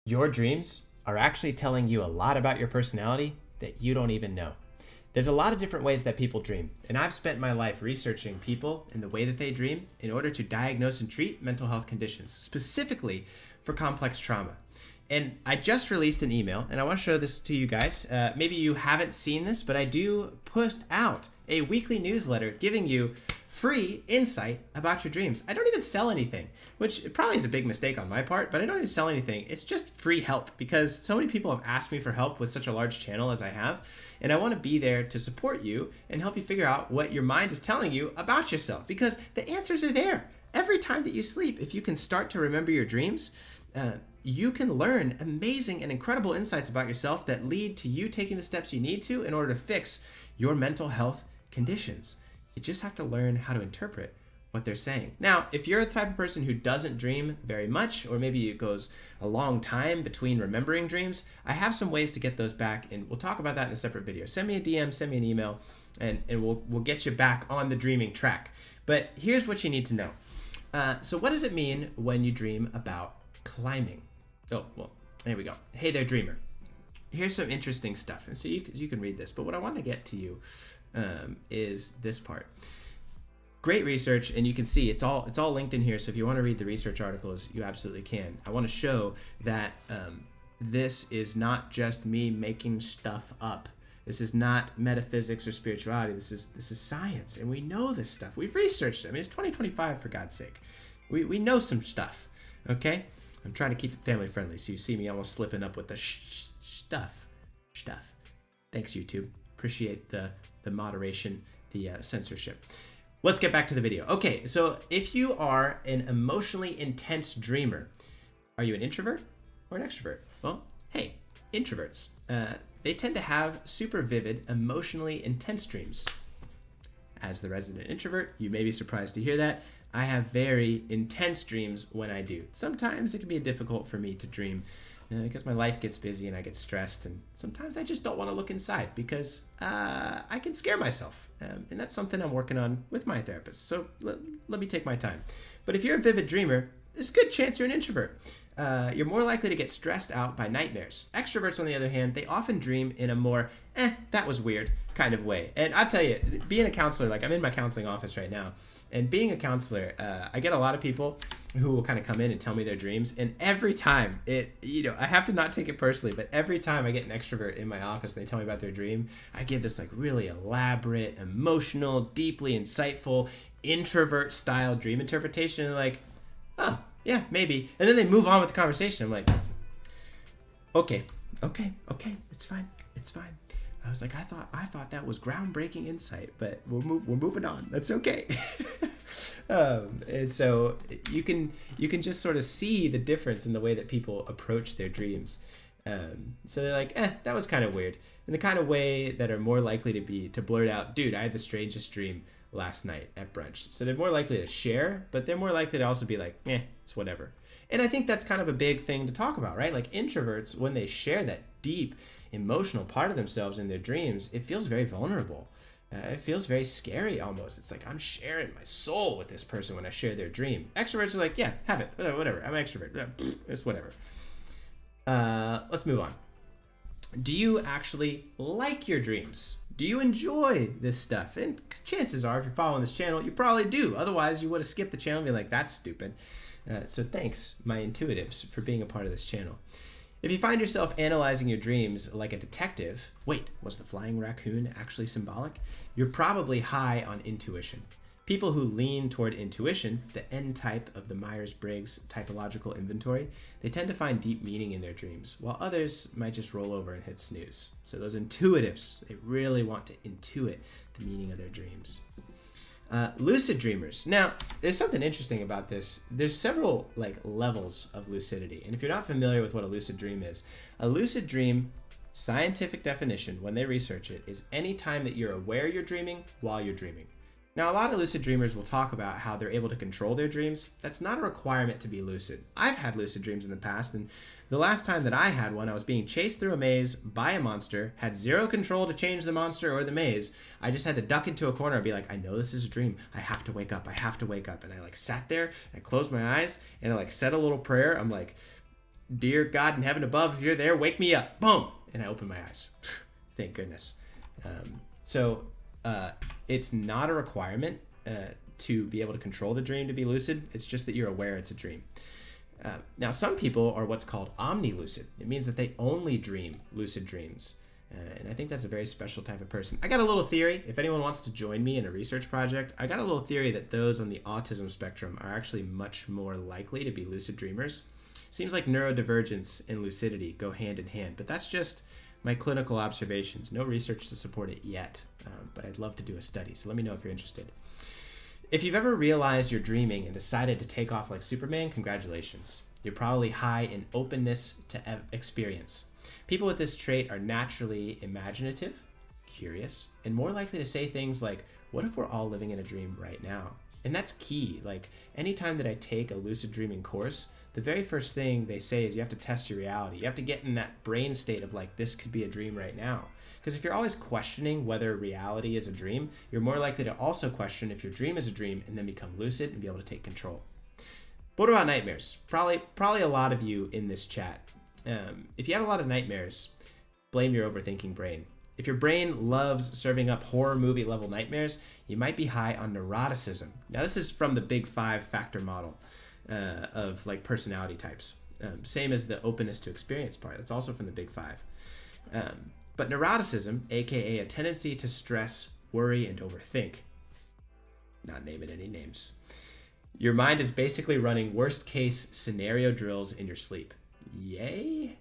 Your dreams are actually telling you a lot about your personality that you don't even know. There's a lot of different ways that people dream, and I've spent my life researching people and the way that they dream in order to diagnose and treat mental health conditions, specifically for complex trauma. And I just released an email, and I want to show this to you guys. Maybe you haven't seen this, but I do put out a weekly newsletter giving you free insight about your dreams. I don't even sell anything, which probably is a big mistake on my part, but I don't even sell anything. It's just free help because so many people have asked me for help with such a large channel as I have, and I want to be there to support you and help you figure out what your mind is telling you about yourself, because the answers are there. Every time that you sleep, if you can start to remember your dreams, you can learn amazing and incredible insights about yourself that lead to you taking the steps you need to in order to fix your mental health conditions. You just have to learn how to interpret what they're saying. Now, if you're the type of person who doesn't dream very much, or maybe it goes a long time between remembering dreams, I have some ways to get those back, and we'll talk about that in a separate video. Send me a DM, send me an email, and we'll get you back on the dreaming track. But here's what you need to know. So what does it mean when you dream about climbing? Oh, well, there we go. Hey there, dreamer. Here's some interesting stuff. And so you can read this, but what I want to get to you is this part. Great research, and you can see it's all linked in here. So if you want to read the research articles, you absolutely can. I want to show that this is not just me making stuff up. This is not metaphysics or spirituality. This is science, and we know this stuff. We've researched it. I mean, it's 2025, for God's sake. We know some stuff, okay? I'm trying to keep it family friendly, so you see me almost slipping up with the stuff. Thanks, YouTube. Appreciate the moderation, the censorship. Let's get back to the video. Okay, so if you are an emotionally intense dreamer, are you an introvert or an extrovert? Well, hey, introverts. They tend to have super vivid, emotionally intense dreams. As the resident introvert, you may be surprised to hear that. I have very intense dreams when I do. Sometimes it can be difficult for me to dream because my life gets busy and I get stressed, and sometimes I just don't want to look inside because I can scare myself, and that's something I'm working on with my therapist. So let me take my time. But if you're a vivid dreamer, there's a good chance you're an introvert. You're more likely to get stressed out by nightmares. Extroverts, on the other hand, they often dream in a more, that was weird kind of way. And I tell you, being a counselor, like I'm in my counseling office right now, and being a counselor, I get a lot of people who will kind of come in and tell me their dreams. And every time I have to not take it personally, but every time I get an extrovert in my office and they tell me about their dream, I give this like really elaborate, emotional, deeply insightful, introvert style dream interpretation. And they're like, oh, yeah, maybe. And then they move on with the conversation. I'm like, okay, it's fine. I was like, I thought that was groundbreaking insight, but we're moving on. That's okay. And so you can just sort of see the difference in the way that people approach their dreams. So they're like, that was kind of weird. In the kind of way that are more likely to blurt out, dude, I had the strangest dream last night at brunch. So they're more likely to share, but they're more likely to also be like, it's whatever. And I think that's kind of a big thing to talk about, right? Like introverts, when they share that deep emotional part of themselves in their dreams, it feels very vulnerable. It feels very scary almost. It's like I'm sharing my soul with this person when I share their dream. Extroverts are like, yeah, have it, whatever. I'm an extrovert. It's whatever. Let's move on. Do you actually like your dreams? Do you enjoy this stuff? And chances are, if you're following this channel, you probably do. Otherwise, you would have skipped the channel and be like, that's stupid. So thanks, my intuitives, for being a part of this channel. If you find yourself analyzing your dreams like a detective, wait, was the flying raccoon actually symbolic? You're probably high on intuition. People who lean toward intuition, the N type of the Myers-Briggs typological inventory, they tend to find deep meaning in their dreams, while others might just roll over and hit snooze. So those intuitives, they really want to intuit the meaning of their dreams. Lucid dreamers. Now, there's something interesting about this. There's several levels of lucidity. And if you're not familiar with what a lucid dream is, a lucid dream, scientific definition, when they research it, is any time that you're aware you're dreaming while you're dreaming. Now, a lot of lucid dreamers will talk about how they're able to control their dreams. That's not a requirement to be lucid. I've had lucid dreams in the past, and the last time that I had one, I was being chased through a maze by a monster, had zero control to change the monster or the maze. I just had to duck into a corner and be like, I know this is a dream. I have to wake up. And I sat there, and I closed my eyes, and I said a little prayer. I'm like, dear God in heaven above, if you're there, wake me up. Boom. And I open my eyes. Thank goodness. So it's not a requirement to be able to control the dream to be lucid. It's just that you're aware it's a dream. Now, some people are what's called omnilucid. It means that they only dream lucid dreams. And I think that's a very special type of person. I got a little theory. If anyone wants to join me in a research project, I got a little theory that those on the autism spectrum are actually much more likely to be lucid dreamers. Seems like neurodivergence and lucidity go hand in hand, but that's just my clinical observations. No research to support it yet, but I'd love to do a study, so let me know if you're interested. If you've ever realized you're dreaming and decided to take off like Superman, congratulations. You're probably high in openness to experience. People with this trait are naturally imaginative, curious, and more likely to say things like, what if we're all living in a dream right now? And that's key. Like, anytime that I take a lucid dreaming course, the very first thing they say is you have to test your reality. You have to get in that brain state of like, this could be a dream right now. Because if you're always questioning whether reality is a dream, you're more likely to also question if your dream is a dream and then become lucid and be able to take control. But what about nightmares? Probably a lot of you in this chat. If you have a lot of nightmares, blame your overthinking brain. If your brain loves serving up horror movie level nightmares, you might be high on neuroticism. Now, this is from the Big 5 factor model of like personality types. Same as the openness to experience part. That's also from the Big 5. But neuroticism, aka a tendency to stress, worry, and overthink. Not naming any names. Your mind is basically running worst case scenario drills in your sleep. Yay?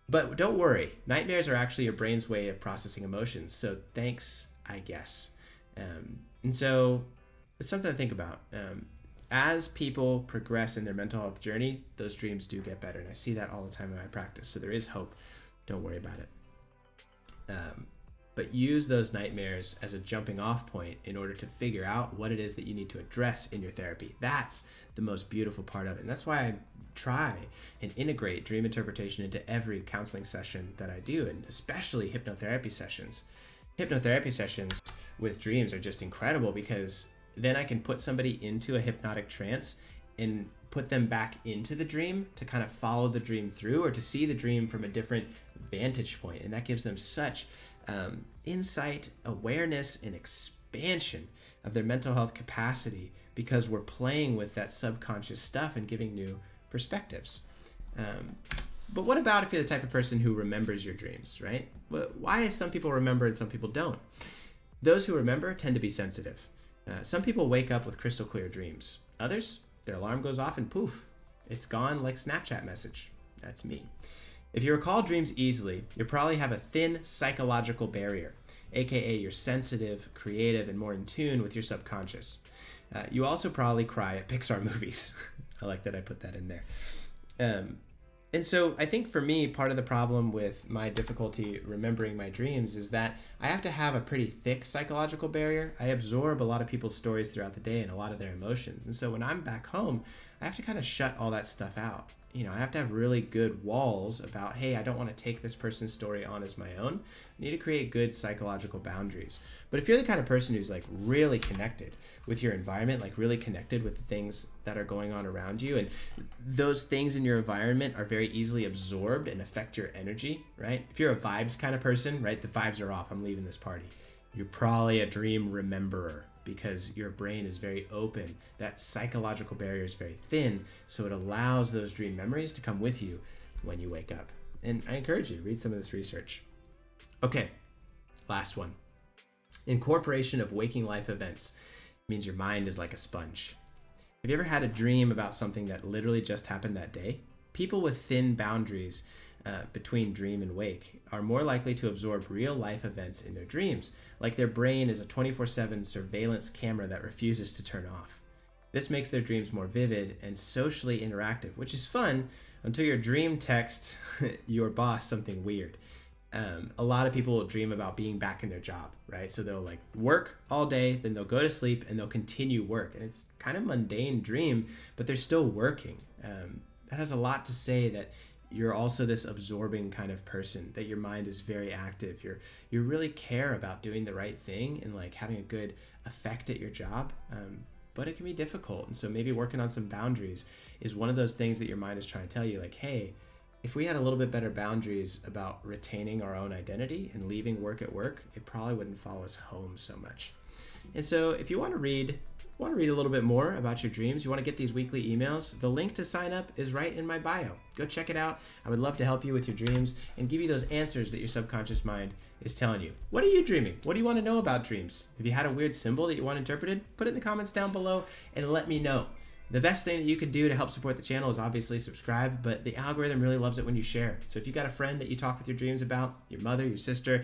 But don't worry, nightmares are actually your brain's way of processing emotions, so thanks, I guess. And so it's something to think about. As people progress in their mental health journey, those dreams do get better, and I see that all the time in my practice, so there is hope. Don't worry about it. But use those nightmares as a jumping off point in order to figure out what it is that you need to address in your therapy. That's the most beautiful part of it. And that's why I try and integrate dream interpretation into every counseling session that I do, and especially hypnotherapy sessions. Hypnotherapy sessions with dreams are just incredible because then I can put somebody into a hypnotic trance and put them back into the dream to kind of follow the dream through or to see the dream from a different vantage point. And that gives them such insight, awareness, and expansion of their mental health capacity because we're playing with that subconscious stuff and giving new perspectives. But what about if you're the type of person who remembers your dreams, right? Why some people remember and some people don't? Those who remember tend to be sensitive. Some people wake up with crystal clear dreams. Others, their alarm goes off and poof, it's gone like Snapchat message. That's me. If you recall dreams easily, you probably have a thin psychological barrier, aka you're sensitive, creative, and more in tune with your subconscious. You also probably cry at Pixar movies. I like that I put that in there. And so I think for me, part of the problem with my difficulty remembering my dreams is that I have to have a pretty thick psychological barrier. I absorb a lot of people's stories throughout the day and a lot of their emotions. And so when I'm back home, I have to kind of shut all that stuff out. You know, I have to have really good walls about, hey, I don't want to take this person's story on as my own. I need to create good psychological boundaries. But if you're the kind of person who's like really connected with your environment, like really connected with the things that are going on around you, and those things in your environment are very easily absorbed and affect your energy, right? If you're a vibes kind of person, right, the vibes are off, I'm leaving this party. You're probably a dream rememberer, because your brain is very open. That psychological barrier is very thin, so it allows those dream memories to come with you when you wake up. And I encourage you to read some of this research. Okay, last one. Incorporation of waking life events means your mind is like a sponge. Have you ever had a dream about something that literally just happened that day? People with thin boundaries between dream and wake are more likely to absorb real life events in their dreams, like their brain is a 24/7 surveillance camera that refuses to turn off. This makes their dreams more vivid and socially interactive, which is fun until your dream texts your boss something weird. A lot of people will dream about being back in their job, right? So they'll like work all day, then they'll go to sleep and they'll continue work. And it's kind of mundane dream, but they're still working. That has a lot to say that you're also this absorbing kind of person, that your mind is very active. You really care about doing the right thing and like having a good effect at your job. But it can be difficult. And so maybe working on some boundaries is one of those things that your mind is trying to tell you, like, hey, if we had a little bit better boundaries about retaining our own identity and leaving work at work, it probably wouldn't follow us home so much. And so if you want to read a little bit more about your dreams, you want to get these weekly emails, the link to sign up is right in my bio. Go check it out. I would love to help you with your dreams and give you those answers that your subconscious mind is telling you. What are you dreaming? What do you want to know about dreams? If you had a weird symbol that you want interpreted, put it in the comments down below and let me know. The best thing that you could do to help support the channel is obviously subscribe, but the algorithm really loves it when you share. So if you got a friend that you talk with your dreams about, your mother, your sister,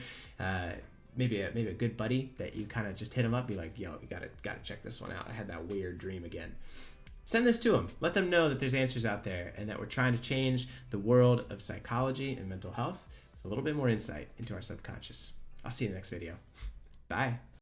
maybe a good buddy that you kind of just hit them up, be like, yo, you gotta check this one out. I had that weird dream again. Send this to them. Let them know that there's answers out there and that we're trying to change the world of psychology and mental health with a little bit more insight into our subconscious. I'll see you in the next video. Bye.